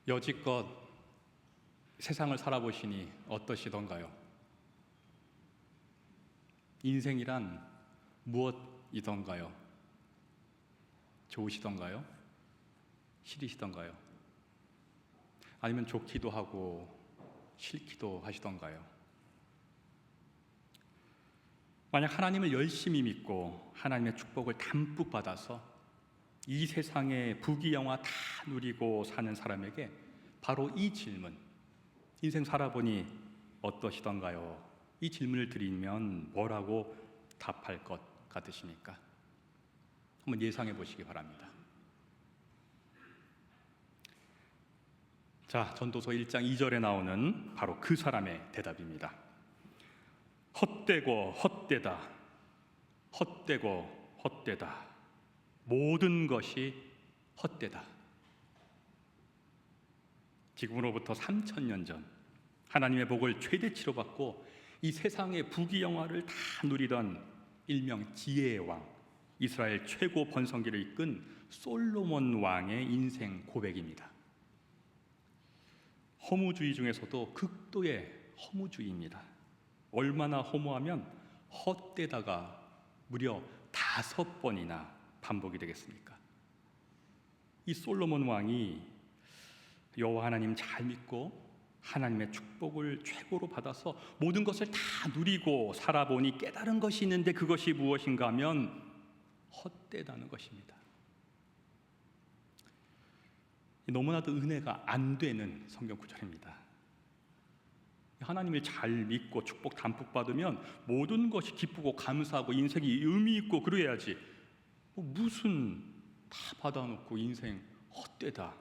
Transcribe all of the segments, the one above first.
여지껏 세상을 살아보시니 어떠시던가요? 인생이란 무엇이던가요? 좋으시던가요? 싫으시던가요? 아니면 좋기도 하고 싫기도 하시던가요? 만약 하나님을 열심히 믿고 하나님의 축복을 담뿍 받아서 이 세상의 부귀영화 다 누리고 사는 사람에게 바로 이 질문, 인생 살아보니 어떠시던가요? 이 질문을 드리면 뭐라고 답할 것 같으십니까? 한번 예상해 보시기 바랍니다. 자, 전도서 1장 2절에 나오는 바로 그 사람의 대답입니다. 헛되고 헛되다. 헛되고 헛되다. 모든 것이 헛되다. 지금으로부터 3000년 전 하나님의 복을 최대치로 받고 이 세상의 부귀영화를 다 누리던 일명 지혜의 왕, 이스라엘 최고 번성기를 이끈 솔로몬 왕의 인생 고백입니다. 허무주의 중에서도 극도의 허무주의입니다. 얼마나 허무하면 헛되다가 무려 5번이나 반복이 되겠습니까? 이 솔로몬 왕이 여호와 하나님 잘 믿고 하나님의 축복을 최고로 받아서 모든 것을 다 누리고 살아보니 깨달은 것이 있는데 그것이 무엇인가 하면 헛되다는 것입니다. 너무나도 은혜가 안 되는 성경 구절입니다. 하나님을 잘 믿고 축복 담뿍 받으면 모든 것이 기쁘고 감사하고 인생이 의미 있고 그래야지, 무슨 다 받아놓고 인생 헛되다,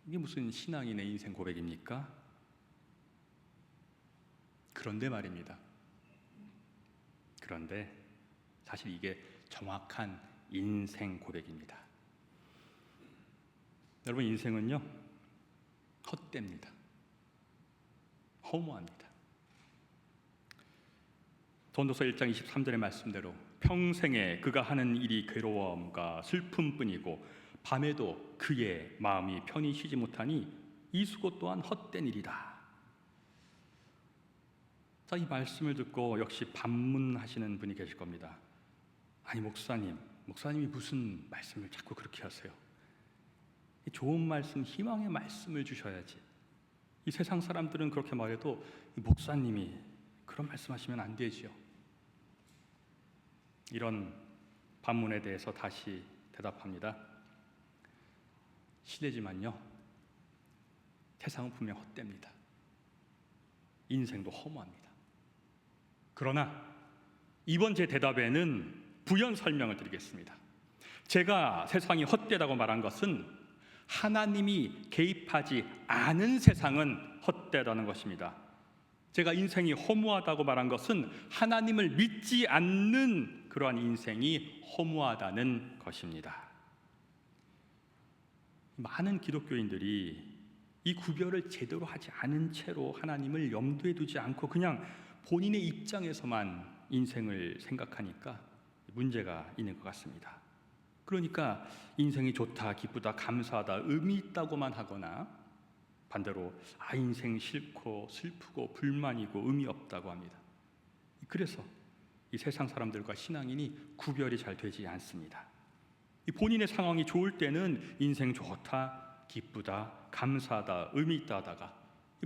이게 무슨 신앙인의 인생 고백입니까? 그런데 말입니다. 그런데 사실 이게 정확한 인생 고백입니다. 여러분, 인생은요 헛됩니다. 허무합니다. 전도서 1장 23절의 말씀대로 평생에 그가 하는 일이 괴로움과 슬픔뿐이고 밤에도 그의 마음이 편히 쉬지 못하니 이 수고 또한 헛된 일이다. 자, 이 말씀을 듣고 역시 반문하시는 분이 계실 겁니다. 아니 목사님이 무슨 말씀을 자꾸 그렇게 하세요? 좋은 말씀, 희망의 말씀을 주셔야지. 이 세상 사람들은 그렇게 말해도 목사님이 그런 말씀하시면 안 되지요. 이런 반문에 대해서 다시 대답합니다. 실례지만요, 세상은 분명 헛됩니다. 인생도 허무합니다. 그러나 이번 제 대답에는 부연 설명을 드리겠습니다. 제가 세상이 헛되다고 말한 것은 하나님이 개입하지 않은 세상은 헛되다는 것입니다. 제가 인생이 허무하다고 말한 것은 하나님을 믿지 않는 그러한 인생이 허무하다는 것입니다. 많은 기독교인들이 이 구별을 제대로 하지 않은 채로 하나님을 염두에 두지 않고 그냥 본인의 입장에서만 인생을 생각하니까 문제가 있는 것 같습니다. 그러니까 인생이 좋다, 기쁘다, 감사하다, 의미 있다고만 하거나 반대로 인생 싫고 슬프고 불만이고 의미 없다고 합니다. 그래서 이 세상 사람들과 신앙인이 구별이 잘 되지 않습니다. 본인의 상황이 좋을 때는 인생 좋다, 기쁘다, 감사하다, 의미 있다 하다가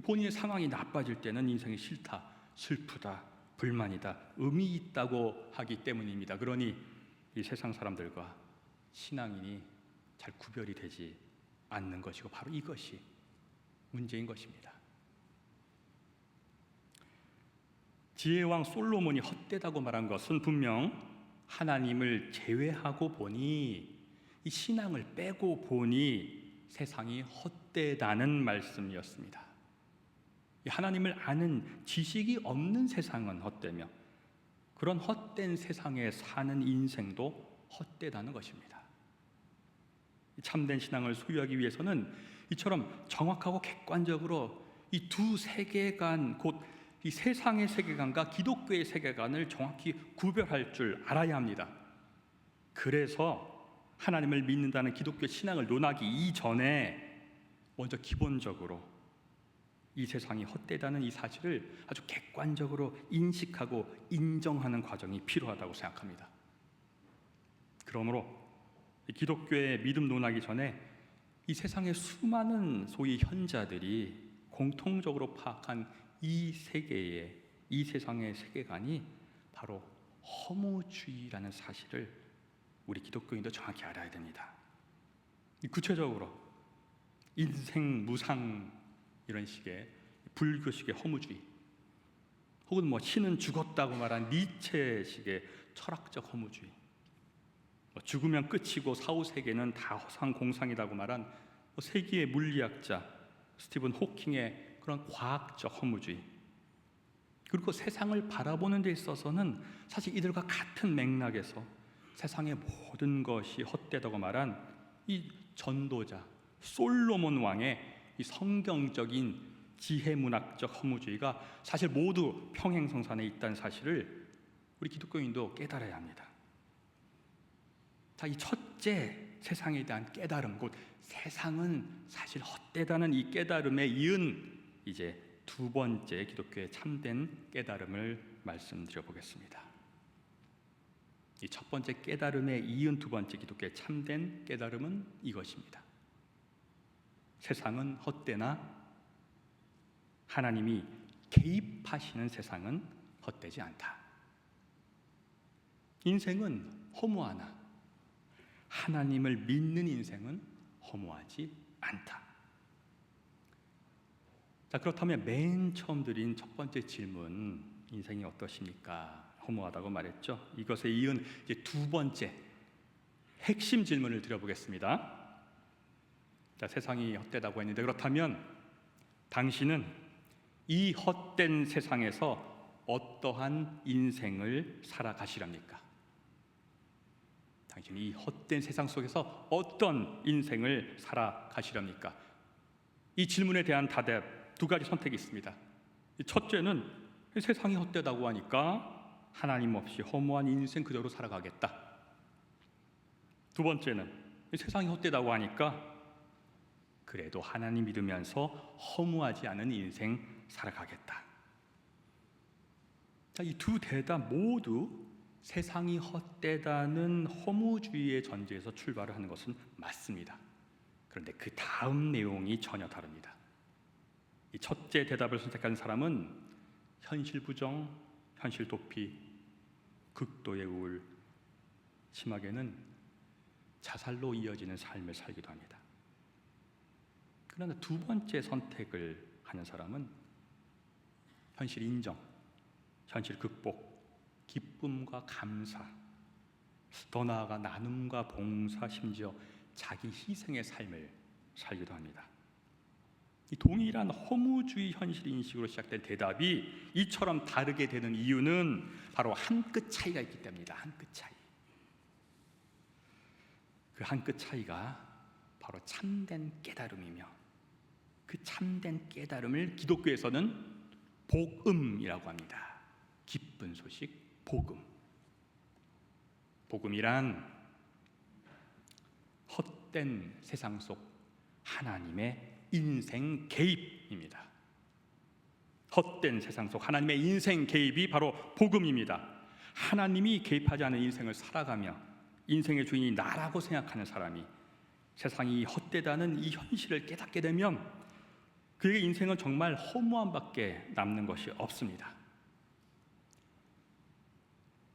본인의 상황이 나빠질 때는 인생이 싫다, 슬프다, 불만이다, 의미 있다고 하기 때문입니다. 그러니 이 세상 사람들과 신앙인이 잘 구별이 되지 않는 것이고 바로 이것이 문제인 것입니다. 지혜왕 솔로몬이 헛되다고 말한 것은 분명 하나님을 제외하고 보니, 이 신앙을 빼고 보니 세상이 헛되다는 말씀이었습니다. 하나님을 아는 지식이 없는 세상은 헛되며 그런 헛된 세상에 사는 인생도 헛되다는 것입니다. 참된 신앙을 소유하기 위해서는 이처럼 정확하고 객관적으로 이 두 세계관, 곧 이 세상의 세계관과 기독교의 세계관을 정확히 구별할 줄 알아야 합니다. 그래서 하나님을 믿는다는 기독교 신앙을 논하기 이전에 먼저 기본적으로 이 세상이 헛되다는 이 사실을 아주 객관적으로 인식하고 인정하는 과정이 필요하다고 생각합니다. 그러므로 기독교의 믿음 논하기 전에 이 세상의 수많은 소위 현자들이 공통적으로 파악한 이 세계의, 이 세상의 세계관이 바로 허무주의라는 사실을 우리 기독교인도 정확히 알아야 됩니다. 구체적으로 인생 무상 이런 식의 불교식의 허무주의, 혹은 신은 죽었다고 말한 니체식의 철학적 허무주의, 죽으면 끝이고 사후 세계는 다 허상공상이라고 말한 세계의 물리학자 스티븐 호킹의 그런 과학적 허무주의, 그리고 세상을 바라보는 데 있어서는 사실 이들과 같은 맥락에서 세상의 모든 것이 헛되다고 말한 이 전도자 솔로몬 왕의 이 성경적인 지혜문학적 허무주의가 사실 모두 평행성산에 있다는 사실을 우리 기독교인도 깨달아야 합니다. 자, 이 첫째 세상에 대한 깨달음, 곧 세상은 사실 헛되다는 이 깨달음에 이은 이제 두 번째 기독교의 참된 깨달음을 말씀드려 보겠습니다. 이 첫 번째 깨달음에 이은 두 번째 기독교의 참된 깨달음은 이것입니다. 세상은 헛되나 하나님이 개입하시는 세상은 헛되지 않다. 인생은 허무하나 하나님을 믿는 인생은 허무하지 않다. 자, 그렇다면 맨 처음 드린 첫 번째 질문, 인생이 어떠십니까? 허무하다고 말했죠. 이것에 이은 이제 두 번째 핵심 질문을 드려보겠습니다. 자, 세상이 헛되다고 했는데 그렇다면 당신은 이 헛된 세상에서 어떠한 인생을 살아가시렵니까? 당신이 이 헛된 세상 속에서 어떤 인생을 살아가시렵니까? 이 질문에 대한 답 두 가지 선택이 있습니다. 첫째는 세상이 헛되다고 하니까 하나님 없이 허무한 인생 그대로 살아가겠다. 두 번째는 세상이 헛되다고 하니까 그래도 하나님 믿으면서 허무하지 않은 인생 살아가겠다. 이 두 대답 모두 세상이 헛되다는 허무주의의 전제에서 출발을 하는 것은 맞습니다. 그런데 그 다음 내용이 전혀 다릅니다. 이 첫째 대답을 선택한 사람은 현실 부정, 현실 도피, 극도의 우울, 심하게는 자살로 이어지는 삶을 살기도 합니다. 그러나 두 번째 선택을 하는 사람은 현실 인정, 현실 극복, 기쁨과 감사, 더 나아가 나눔과 봉사, 심지어 자기 희생의 삶을 살기도 합니다. 이 동일한 허무주의 현실 인식으로 시작된 대답이 이처럼 다르게 되는 이유는 바로 한 끗 차이가 있기 때문입니다. 한 끗 차이. 그 한 끗 차이가 바로 참된 깨달음이며, 그 참된 깨달음을 기독교에서는 복음이라고 합니다. 기쁜 소식, 복음. 복음이란 헛된 세상 속 하나님의 인생 개입입니다. 헛된 세상 속 하나님의 인생 개입이 바로 복음입니다. 하나님이 개입하지 않은 인생을 살아가며 인생의 주인이 나라고 생각하는 사람이 세상이 헛되다는 이 현실을 깨닫게 되면 그의 인생은 정말 허무함밖에 남는 것이 없습니다.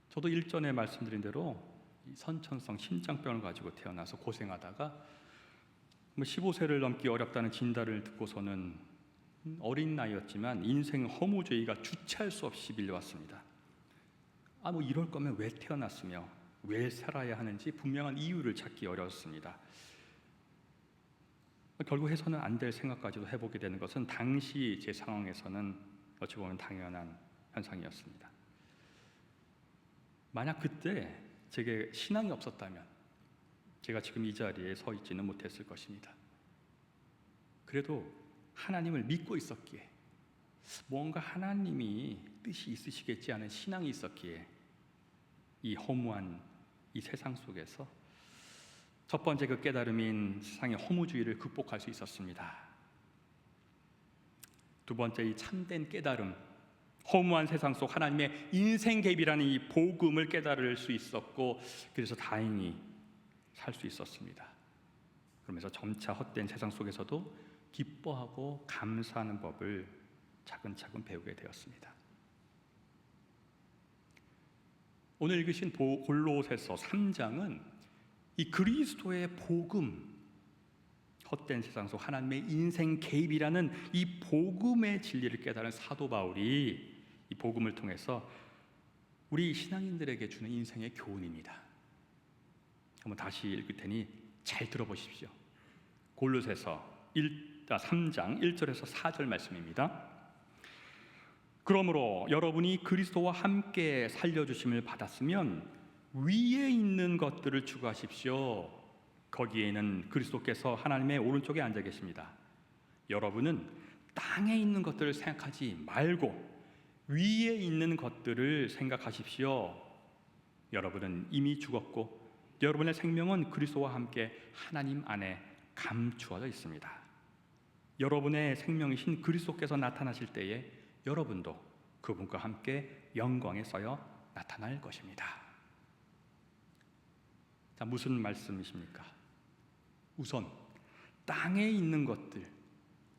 저도 일전에 말씀드린 대로 선천성 심장병을 가지고 태어나서 고생하다가 15세를 넘기 어렵다는 진단을 듣고서는 어린 나이였지만 인생 허무주의가 주체할 수 없이 밀려왔습니다. 이럴 거면 왜 태어났으며 왜 살아야 하는지 분명한 이유를 찾기 어려웠습니다. 결국 해서는 안 될 생각까지도 해보게 되는 것은 당시 제 상황에서는 어찌 보면 당연한 현상이었습니다. 만약 그때 제게 신앙이 없었다면 제가 지금 이 자리에 서 있지는 못했을 것입니다. 그래도 하나님을 믿고 있었기에, 뭔가 하나님이 뜻이 있으시겠지 하는 신앙이 있었기에 이 허무한 이 세상 속에서 첫 번째 그 깨달음인 세상의 허무주의를 극복할 수 있었습니다. 두 번째, 이 참된 깨달음, 허무한 세상 속 하나님의 인생 갭이라는 이 복음을 깨달을 수 있었고, 그래서 다행히 살 수 있었습니다. 그러면서 점차 헛된 세상 속에서도 기뻐하고 감사하는 법을 차근차근 배우게 되었습니다. 오늘 읽으신 골로새서 3장은 이 그리스도의 복음, 헛된 세상 속 하나님의 인생 개입이라는 이 복음의 진리를 깨달은 사도 바울이 이 복음을 통해서 우리 신앙인들에게 주는 인생의 교훈입니다. 한번 다시 읽을 테니 잘 들어보십시오. 골로새서 3장 1절에서 4절 말씀입니다. 그러므로 여러분이 그리스도와 함께 살려주심을 받았으면 위에 있는 것들을 추구하십시오. 거기에는 그리스도께서 하나님의 오른쪽에 앉아 계십니다. 여러분은 땅에 있는 것들을 생각하지 말고 위에 있는 것들을 생각하십시오. 여러분은 이미 죽었고 여러분의 생명은 그리스도와 함께 하나님 안에 감추어져 있습니다. 여러분의 생명이신 그리스도께서 나타나실 때에 여러분도 그분과 함께 영광에 서여 나타날 것입니다. 자, 무슨 말씀이십니까? 우선 땅에 있는 것들,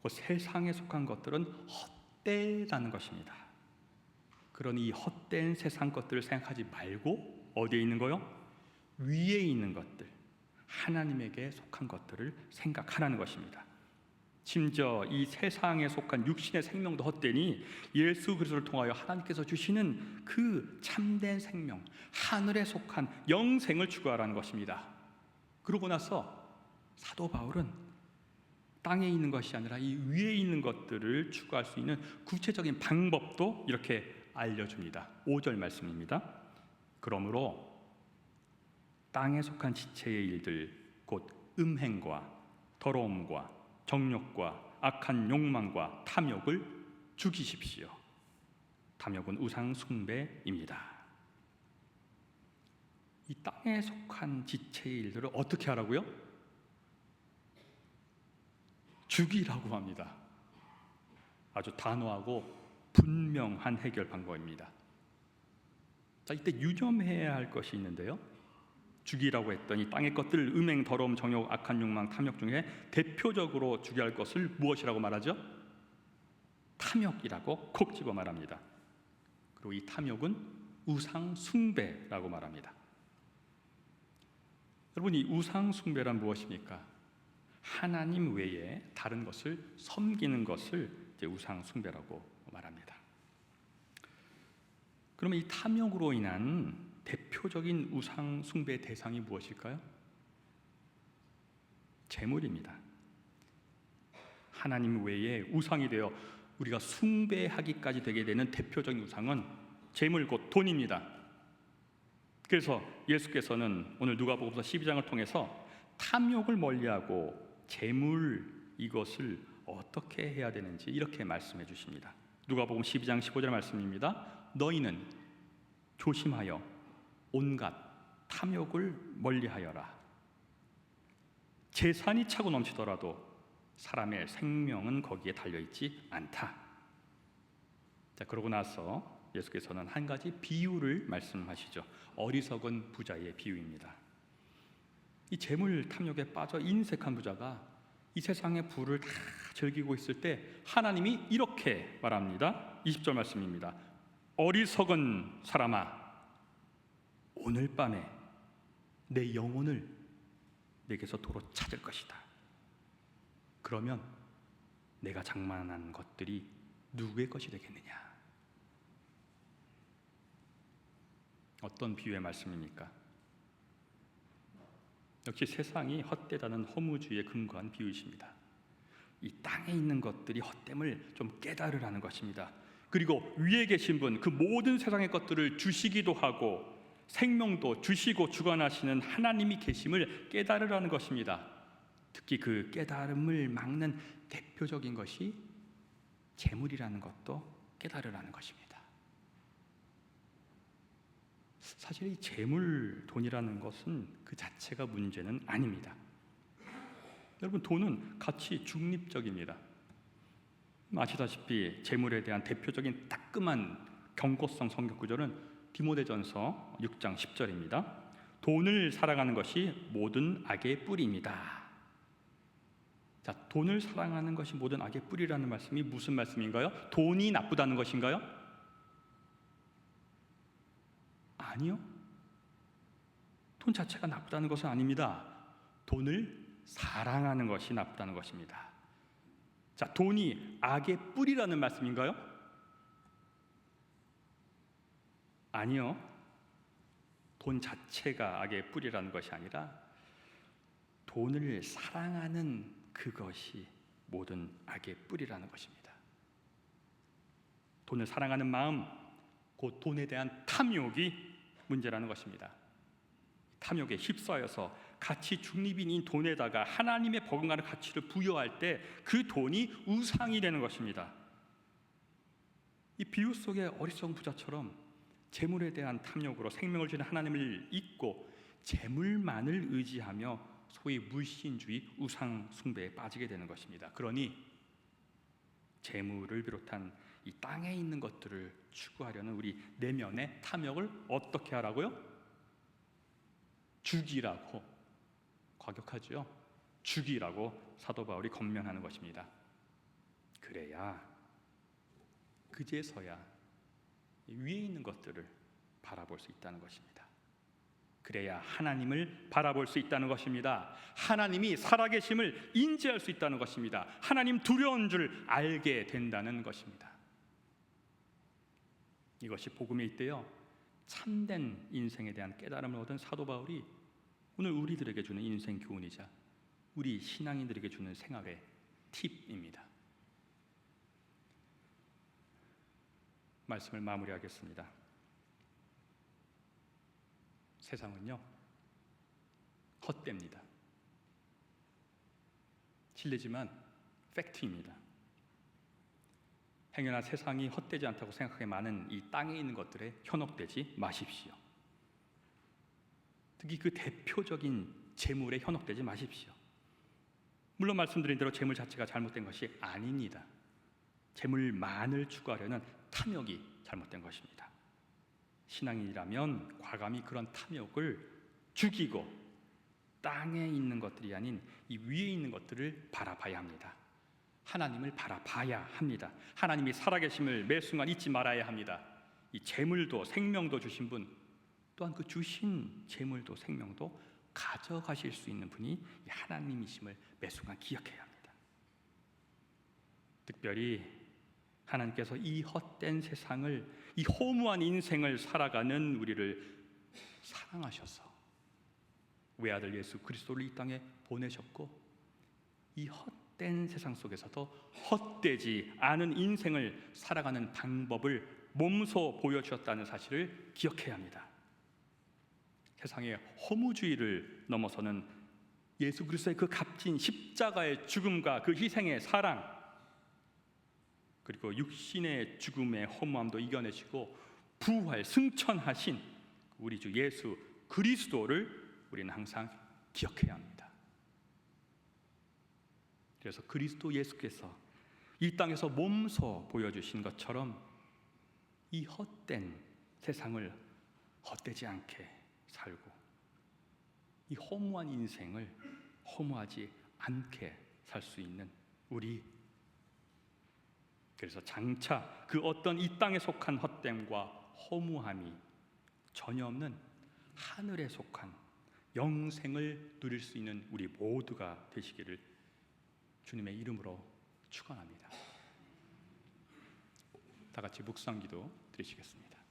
그 세상에 속한 것들은 헛되다는 것입니다. 그러니 이 헛된 세상 것들을 생각하지 말고 어디에 있는 거요? 위에 있는 것들, 하나님에게 속한 것들을 생각하라는 것입니다. 심지어 이 세상에 속한 육신의 생명도 헛되니 예수 그리스도를 통하여 하나님께서 주시는 그 참된 생명, 하늘에 속한 영생을 추구하라는 것입니다. 그러고 나서 사도 바울은 땅에 있는 것이 아니라 이 위에 있는 것들을 추구할 수 있는 구체적인 방법도 이렇게 알려줍니다. 5절 말씀입니다. 그러므로 땅에 속한 지체의 일들, 곧 음행과 더러움과 정욕과 악한 욕망과 탐욕을 죽이십시오. 탐욕은 우상 숭배입니다. 이 땅에 속한 지체의 일들을 어떻게 하라고요? 죽이라고 합니다. 아주 단호하고 분명한 해결 방법입니다. 자, 이때 유념해야 할 것이 있는데요. 죽이라고 했더니 땅의 것들, 음행, 더러움, 정욕, 악한 욕망, 탐욕 중에 대표적으로 죽여야 할 것을 무엇이라고 말하죠? 탐욕이라고 콕 집어 말합니다. 그리고 이 탐욕은 우상 숭배라고 말합니다. 여러분, 이 우상 숭배란 무엇입니까? 하나님 외에 다른 것을 섬기는 것을 이제 우상 숭배라고 말합니다. 그러면 이 탐욕으로 인한 대표적인 우상 숭배 대상이 무엇일까요? 재물입니다. 하나님 외에 우상이 되어 우리가 숭배하기까지 되게 되는 대표적인 우상은 재물 곧 돈입니다. 그래서 예수께서는 오늘 누가복음서 12장을 통해서 탐욕을 멀리하고 재물, 이것을 어떻게 해야 되는지 이렇게 말씀해 주십니다. 누가복음 12장 15절 말씀입니다. 너희는 조심하여 온갖 탐욕을 멀리하여라. 재산이 차고 넘치더라도 사람의 생명은 거기에 달려있지 않다. 자, 그러고 나서 예수께서는 한 가지 비유를 말씀하시죠. 어리석은 부자의 비유입니다. 이 재물 탐욕에 빠져 인색한 부자가 이 세상의 부를 다 즐기고 있을 때 하나님이 이렇게 말합니다. 20절 말씀입니다. 어리석은 사람아, 오늘 밤에 내 영혼을 내게서 도로 찾을 것이다. 그러면 내가 장만한 것들이 누구의 것이 되겠느냐? 어떤 비유의 말씀입니까? 역시 세상이 헛되다는 허무주의에 근거한 비유이십니다. 이 땅에 있는 것들이 헛됨을 좀 깨달으라는 것입니다. 그리고 위에 계신 분, 그 모든 세상의 것들을 주시기도 하고 생명도 주시고 주관하시는 하나님이 계심을 깨달으라는 것입니다. 특히 그 깨달음을 막는 대표적인 것이 재물이라는 것도 깨달으라는 것입니다. 사실 이 재물, 돈이라는 것은 그 자체가 문제는 아닙니다. 여러분, 돈은 가치 중립적입니다. 아시다시피 재물에 대한 대표적인 따끔한 경고성 성경 구절은 디모데전서 6장 10절입니다. 돈을 사랑하는 것이 모든 악의 뿌리입니다. 자, 돈을 사랑하는 것이 모든 악의 뿌리라는 말씀이 무슨 말씀인가요? 돈이 나쁘다는 것인가요? 아니요. 돈 자체가 나쁘다는 것은 아닙니다. 돈을 사랑하는 것이 나쁘다는 것입니다. 자, 돈이 악의 뿌리라는 말씀인가요? 아니요. 돈 자체가 악의 뿌리라는 것이 아니라 돈을 사랑하는 그것이 모든 악의 뿌리라는 것입니다. 돈을 사랑하는 마음, 곧 돈에 대한 탐욕이 문제라는 것입니다. 탐욕에 휩싸여서 가치 중립인 돈에다가 하나님의 버금가는 가치를 부여할 때 그 돈이 우상이 되는 것입니다. 이 비유 속의 어리석은 부자처럼 재물에 대한 탐욕으로 생명을 주는 하나님을 잊고 재물만을 의지하며 소위 물신주의, 우상 숭배에 빠지게 되는 것입니다. 그러니 재물을 비롯한 이 땅에 있는 것들을 추구하려는 우리 내면의 탐욕을 어떻게 하라고요? 죽이라고. 과격하죠? 죽이라고 사도 바울이 권면하는 것입니다. 그래야 그제서야 위에 있는 것들을 바라볼 수 있다는 것입니다. 그래야 하나님을 바라볼 수 있다는 것입니다. 하나님이 살아계심을 인지할 수 있다는 것입니다. 하나님 두려운 줄 알게 된다는 것입니다. 이것이 복음에 있대요. 참된 인생에 대한 깨달음을 얻은 사도 바울이 오늘 우리들에게 주는 인생 교훈이자 우리 신앙인들에게 주는 생활의 팁입니다. 말씀을 마무리하겠습니다. 세상은요, 헛됩니다. 실례지만 팩트입니다. 행여나 세상이 헛되지 않다고 생각하게 많은 이 땅에 있는 것들에 현혹되지 마십시오. 특히 그 대표적인 재물에 현혹되지 마십시오. 물론 말씀드린 대로 재물 자체가 잘못된 것이 아닙니다. 재물만을 추구하려는 탐욕이 잘못된 것입니다. 신앙인이라면 과감히 그런 탐욕을 죽이고 땅에 있는 것들이 아닌 이 위에 있는 것들을 바라봐야 합니다. 하나님을 바라봐야 합니다. 하나님이 살아계심을 매 순간 잊지 말아야 합니다. 이 재물도 생명도 주신 분, 또한 그 주신 재물도 생명도 가져가실 수 있는 분이 하나님이심을 매 순간 기억해야 합니다. 특별히 하나님께서 이 헛된 세상을, 이 허무한 인생을 살아가는 우리를 사랑하셔서 외아들 예수 그리스도를 이 땅에 보내셨고, 이 헛된 세상 속에서도 헛되지 않은 인생을 살아가는 방법을 몸소 보여주셨다는 사실을 기억해야 합니다. 세상의 허무주의를 넘어서는 예수 그리스도의 그 값진 십자가의 죽음과 그 희생의 사랑, 그리고 육신의 죽음의 허무함도 이겨내시고 부활 승천하신 우리 주 예수 그리스도를 우리는 항상 기억해야 합니다. 그래서 그리스도 예수께서 이 땅에서 몸소 보여주신 것처럼 이 헛된 세상을 헛되지 않게 살고 이 허무한 인생을 허무하지 않게 살 수 있는 우리, 그래서 장차 그 어떤 이 땅에 속한 헛됨과 허무함이 전혀 없는 하늘에 속한 영생을 누릴 수 있는 우리 모두가 되시기를 주님의 이름으로 축원합니다. 다 같이 묵상기도 드리시겠습니다.